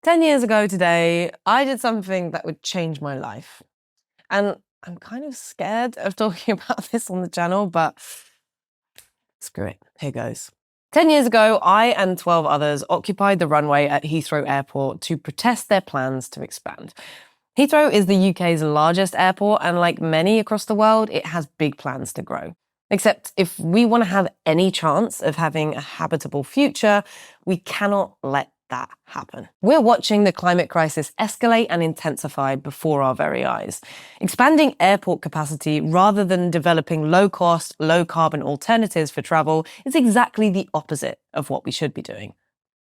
10 years ago today, I did something that would change my life. And I'm kind of scared of talking about this on the channel, but screw it, here goes. 10 years ago, I and 12 others occupied the runway at Heathrow Airport to protest their plans to expand. Heathrow is the UK's largest airport, and like many across the world, it has big plans to grow. Except if we want to have any chance of having a habitable future, we cannot let that happen. We're watching the climate crisis escalate and intensify before our very eyes. Expanding airport capacity rather than developing low-cost, low-carbon alternatives for travel is exactly the opposite of what we should be doing.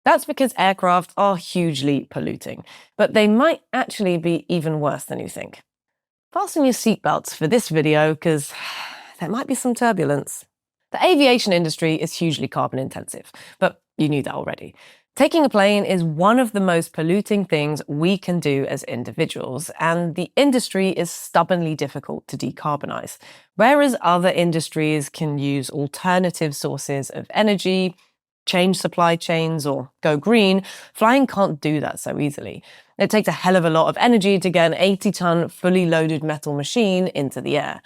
That's because aircraft are hugely polluting, but they might actually be even worse than you think. Fasten your seatbelts for this video, because there might be some turbulence. The aviation industry is hugely carbon intensive, but you knew that already. Taking a plane is one of the most polluting things we can do as individuals, and the industry is stubbornly difficult to decarbonize. Whereas other industries can use alternative sources of energy, change supply chains, or go green, flying can't do that so easily. It takes a hell of a lot of energy to get an 80-ton fully loaded metal machine into the air.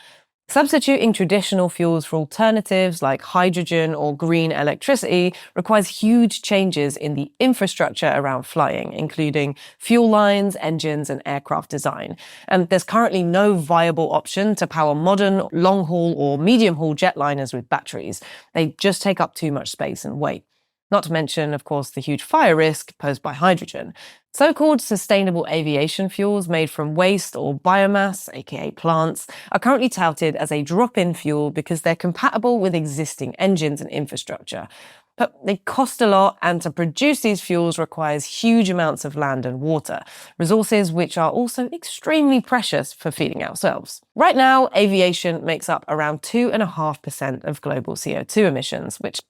Substituting traditional fuels for alternatives like hydrogen or green electricity requires huge changes in the infrastructure around flying, including fuel lines, engines, and aircraft design. And there's currently no viable option to power modern long-haul or medium-haul jetliners with batteries. They just take up too much space and weight. Not to mention, of course, the huge fire risk posed by hydrogen. So-called sustainable aviation fuels made from waste or biomass, aka plants, are currently touted as a drop-in fuel because they're compatible with existing engines and infrastructure. But they cost a lot, and to produce these fuels requires huge amounts of land and water, resources which are also extremely precious for feeding ourselves. Right now, aviation makes up around 2.5% of global CO2 emissions, which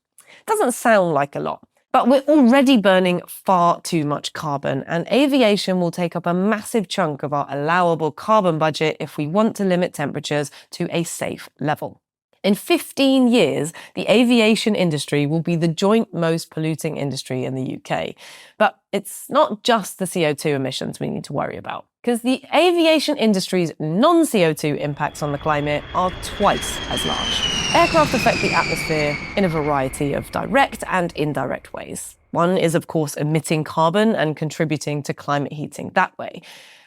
doesn't sound like a lot. But we're already burning far too much carbon, and aviation will take up a massive chunk of our allowable carbon budget if we want to limit temperatures to a safe level. In 15 years, the aviation industry will be the joint most polluting industry in the UK. But it's not just the CO2 emissions we need to worry about, because the aviation industry's non-CO2 impacts on the climate are twice as large. Aircraft affect the atmosphere in a variety of direct and indirect ways. One is, of course, emitting carbon and contributing to climate heating that way.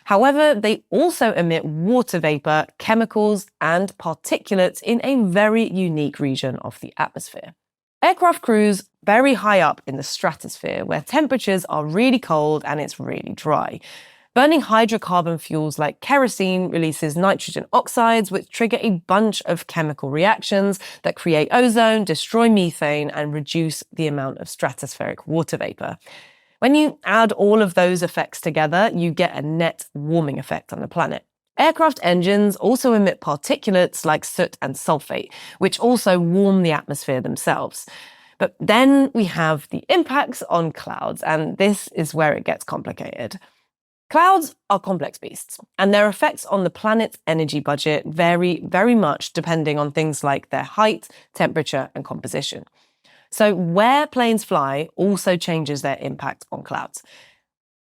However, they also emit water vapor, chemicals, and particulates in a very unique region of the atmosphere. Aircraft cruise very high up in the stratosphere, where temperatures are really cold and it's really dry. Burning hydrocarbon fuels like kerosene releases nitrogen oxides, which trigger a bunch of chemical reactions that create ozone, destroy methane, and reduce the amount of stratospheric water vapor. When you add all of those effects together, you get a net warming effect on the planet. Aircraft engines also emit particulates like soot and sulfate, which also warm the atmosphere themselves. But then we have the impacts on clouds, and this is where it gets complicated. Clouds are complex beasts, and their effects on the planet's energy budget vary very much depending on things like their height, temperature, and composition. So where planes fly also changes their impact on clouds.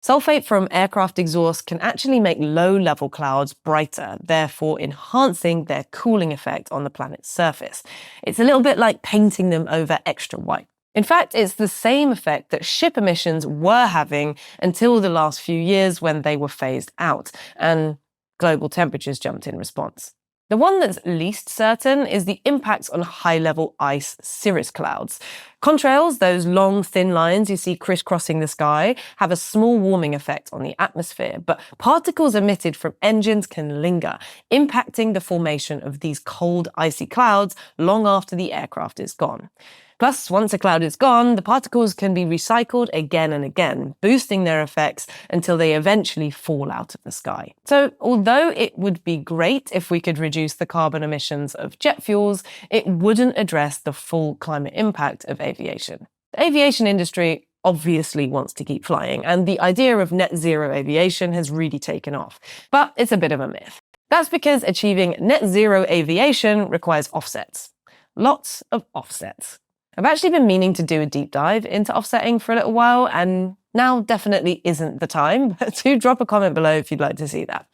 Sulfate from aircraft exhaust can actually make low-level clouds brighter, therefore enhancing their cooling effect on the planet's surface. It's a little bit like painting them over extra white. In fact, it's the same effect that ship emissions were having until the last few years when they were phased out, and global temperatures jumped in response. The one that's least certain is the impacts on high-level ice cirrus clouds. Contrails, those long, thin lines you see crisscrossing the sky, have a small warming effect on the atmosphere, but particles emitted from engines can linger, impacting the formation of these cold, icy clouds long after the aircraft is gone. Plus, once a cloud is gone, the particles can be recycled again and again, boosting their effects until they eventually fall out of the sky. So, although it would be great if we could reduce the carbon emissions of jet fuels, it wouldn't address the full climate impact of aviation. The aviation industry obviously wants to keep flying, and the idea of net zero aviation has really taken off. But it's a bit of a myth. That's because achieving net zero aviation requires offsets. Lots of offsets. I've actually been meaning to do a deep dive into offsetting for a little while, and Now definitely isn't the time, but do drop a comment below if you'd like to see that.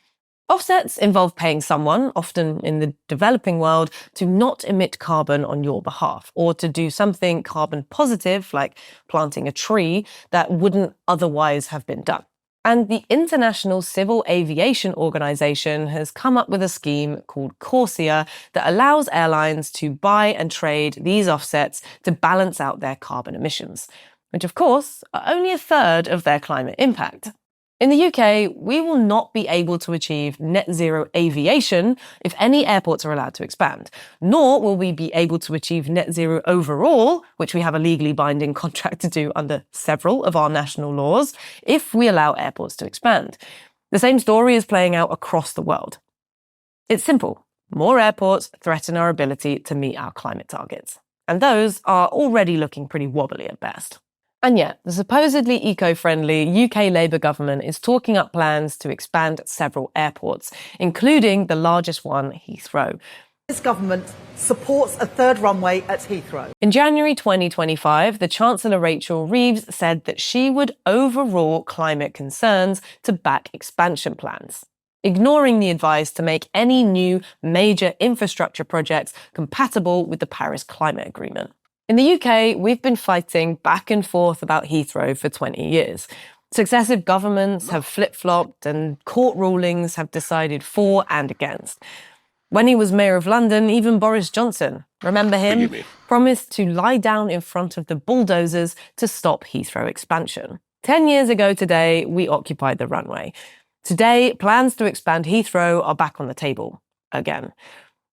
Offsets involve paying someone, often in the developing world, to not emit carbon on your behalf, or to do something carbon positive, like planting a tree, that wouldn't otherwise have been done. And the International Civil Aviation Organization has come up with a scheme called CORSIA that allows airlines to buy and trade these offsets to balance out their carbon emissions, which of course are only a third of their climate impact. In the UK, we will not be able to achieve net zero aviation if any airports are allowed to expand, nor will we be able to achieve net zero overall, which we have a legally binding contract to do under several of our national laws, if we allow airports to expand. The same story is playing out across the world. It's simple. More airports threaten our ability to meet our climate targets, and those are already looking pretty wobbly at best. And yet, the supposedly eco-friendly UK Labour government is talking up plans to expand several airports, including the largest one, Heathrow. This government supports a third runway at Heathrow. In January 2025, the Chancellor Rachel Reeves said that she would overrule climate concerns to back expansion plans, ignoring the advice to make any new major infrastructure projects compatible with the Paris Climate Agreement. In the UK, we've been fighting back and forth about Heathrow for 20 years. Successive governments have flip-flopped and court rulings have decided for and against. When he was Mayor of London, even Boris Johnson, remember him, promised to lie down in front of the bulldozers to stop Heathrow expansion. 10 years ago today, we occupied the runway. Today, plans to expand Heathrow are back on the table, again.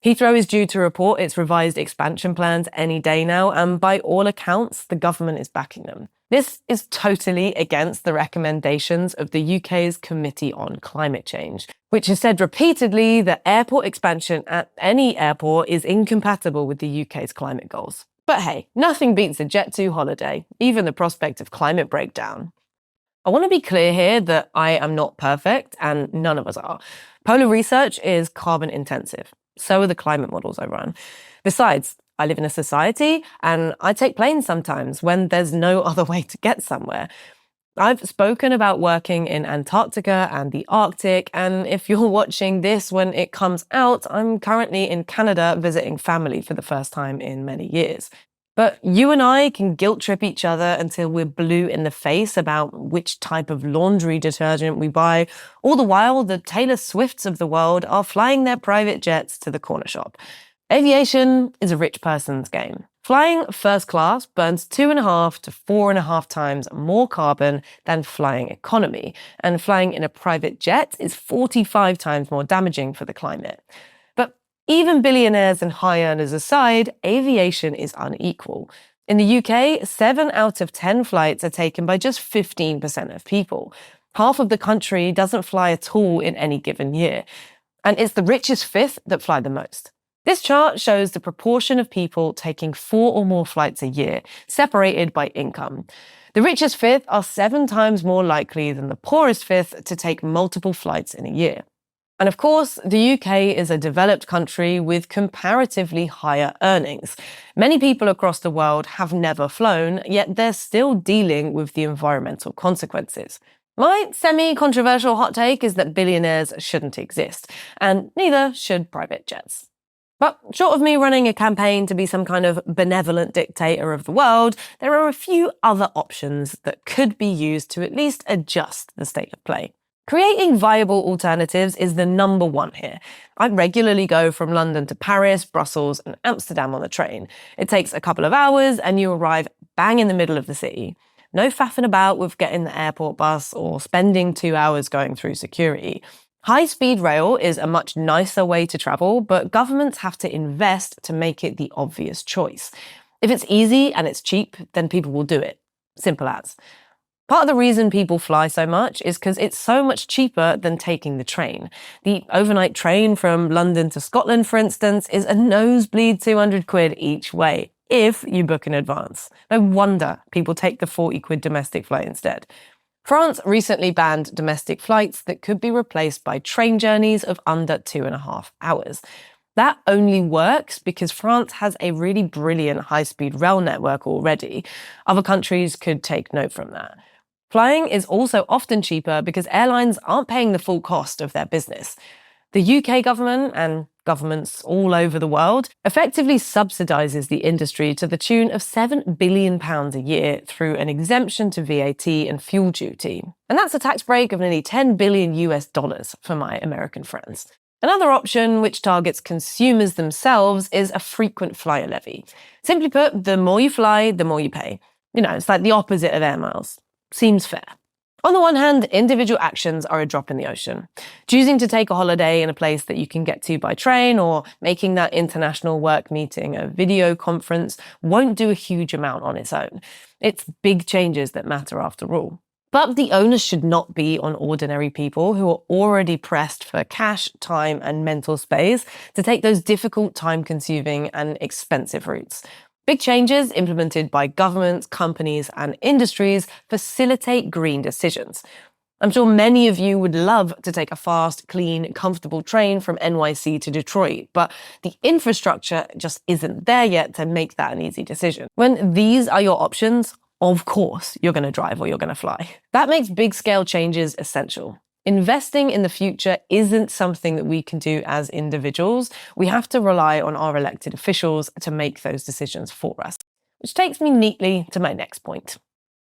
Heathrow is due to report its revised expansion plans any day now, and by all accounts, the government is backing them. This is totally against the recommendations of the UK's Committee on Climate Change, which has said repeatedly that airport expansion at any airport is incompatible with the UK's climate goals. But hey, nothing beats a Jet2 holiday, even the prospect of climate breakdown. I want to be clear here that I am not perfect, and none of us are. Polar research is carbon intensive. So are the climate models I run. Besides, I live in a society and I take planes sometimes when there's no other way to get somewhere. I've spoken about working in Antarctica and the Arctic, and if you're watching this when it comes out, I'm currently in Canada visiting family for the first time in many years. But you and I can guilt trip each other until we're blue in the face about which type of laundry detergent we buy. All the while, the Taylor Swifts of the world are flying their private jets to the corner shop. Aviation is a rich person's game. Flying first class burns 2.5 to 4.5 times more carbon than flying economy, and flying in a private jet is 45 times more damaging for the climate. Even billionaires and high earners aside, aviation is unequal. In the UK, 7 out of 10 flights are taken by just 15% of people. Half of the country doesn't fly at all in any given year. And it's the richest fifth that fly the most. This chart shows the proportion of people taking 4 or more flights a year, separated by income. The richest fifth are 7 times more likely than the poorest fifth to take multiple flights in a year. And of course, the UK is a developed country with comparatively higher earnings. Many people across the world have never flown, yet they're still dealing with the environmental consequences. My semi-controversial hot take is that billionaires shouldn't exist, and neither should private jets. But short of me running a campaign to be some kind of benevolent dictator of the world, there are a few other options that could be used to at least adjust the state of play. Creating viable alternatives is the number one here. I regularly go from London to Paris, Brussels, and Amsterdam on the train. It takes a couple of hours and you arrive bang in the middle of the city. No faffing about with getting the airport bus or spending 2 hours going through security. High-speed rail is a much nicer way to travel, but governments have to invest to make it the obvious choice. If it's easy and it's cheap, then people will do it. Simple as. Part of the reason people fly so much is because it's so much cheaper than taking the train. The overnight train from London to Scotland, for instance, is a nosebleed 200 quid each way, if you book in advance. No wonder people take the 40 quid domestic flight instead. France recently banned domestic flights that could be replaced by train journeys of under 2.5 hours. That only works because France has a really brilliant high-speed rail network already. Other countries could take note from that. Flying is also often cheaper because airlines aren't paying the full cost of their business. The UK government and governments all over the world effectively subsidises the industry to the tune of £7 billion a year through an exemption to VAT and fuel duty. And that's a tax break of nearly $10 billion for my American friends. Another option, which targets consumers themselves, is a frequent flyer levy. Simply put, the more you fly, the more you pay. It's like the opposite of air miles. Seems fair. On the one hand, individual actions are a drop in the ocean. Choosing to take a holiday in a place that you can get to by train or making that international work meeting a video conference won't do a huge amount on its own. It's big changes that matter after all. But the onus should not be on ordinary people who are already pressed for cash, time, and mental space to take those difficult, time-consuming, and expensive routes. Big changes implemented by governments, companies, and industries facilitate green decisions. I'm sure many of you would love to take a fast, clean, comfortable train from NYC to Detroit, but the infrastructure just isn't there yet to make that an easy decision. When these are your options, of course you're going to drive or you're going to fly. That makes big-scale changes essential. Investing in the future isn't something that we can do as individuals. We have to rely on our elected officials to make those decisions for us. Which takes me neatly to my next point.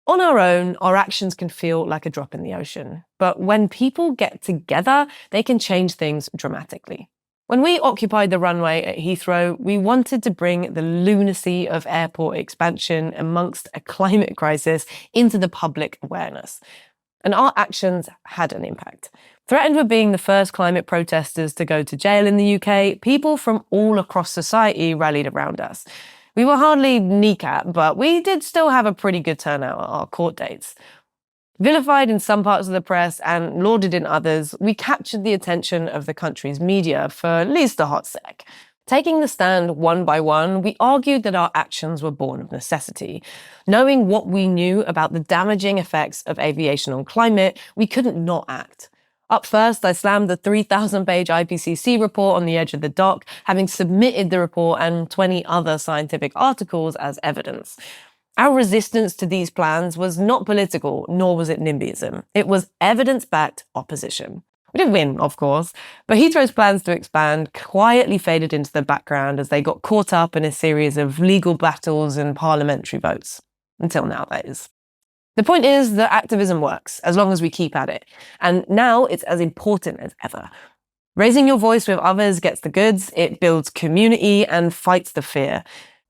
On our own, our actions can feel like a drop in the ocean. But when people get together, they can change things dramatically. When we occupied the runway at Heathrow, we wanted to bring the lunacy of airport expansion amongst a climate crisis into the public awareness. And our actions had an impact. Threatened with being the first climate protesters to go to jail in the UK, people from all across society rallied around us. We were hardly kneecap, but we did still have a pretty good turnout at our court dates. Vilified in some parts of the press and lauded in others, we captured the attention of the country's media for at least a hot sec. Taking the stand one by one, we argued that our actions were born of necessity. Knowing what we knew about the damaging effects of aviation on climate, we couldn't not act. Up first, I slammed the 3,000-page IPCC report on the edge of the dock, having submitted the report and 20 other scientific articles as evidence. Our resistance to these plans was not political, nor was it NIMBYism. It was evidence-backed opposition. We didn't win, of course, but Heathrow's plans to expand quietly faded into the background as they got caught up in a series of legal battles and parliamentary votes. Until now, that is. The point is that activism works, as long as we keep at it. And now it's as important as ever. Raising your voice with others gets the goods, it builds community and fights the fear.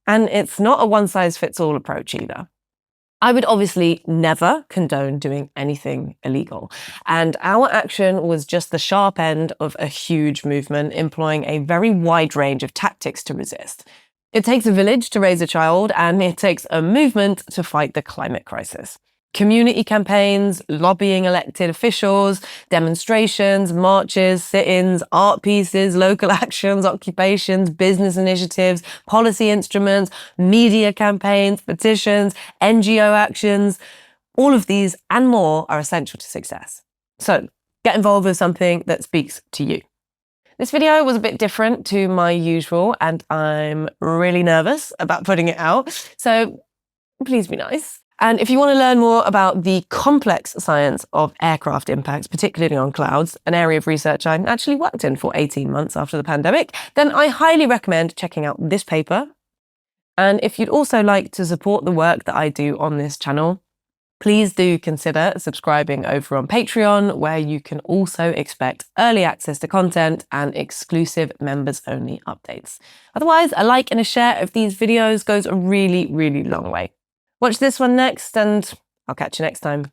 And it's not a one-size-fits-all approach either. I would obviously never condone doing anything illegal. And our action was just the sharp end of a huge movement employing a very wide range of tactics to resist. It takes a village to raise a child, and it takes a movement to fight the climate crisis. Community campaigns, lobbying elected officials, demonstrations, marches, sit-ins, art pieces, local actions, occupations, business initiatives, policy instruments, media campaigns, petitions, NGO actions. All of these and more are essential to success. So get involved with something that speaks to you. This video was a bit different to my usual, and I'm really nervous about putting it out. So please be nice. And if you want to learn more about the complex science of aircraft impacts, particularly on clouds, an area of research I actually worked in for 18 months after the pandemic, then I highly recommend checking out this paper. And if you'd also like to support the work that I do on this channel, please do consider subscribing over on Patreon, where you can also expect early access to content and exclusive members-only updates. Otherwise, a like and a share of these videos goes a really, really long way. Watch this one next, and I'll catch you next time.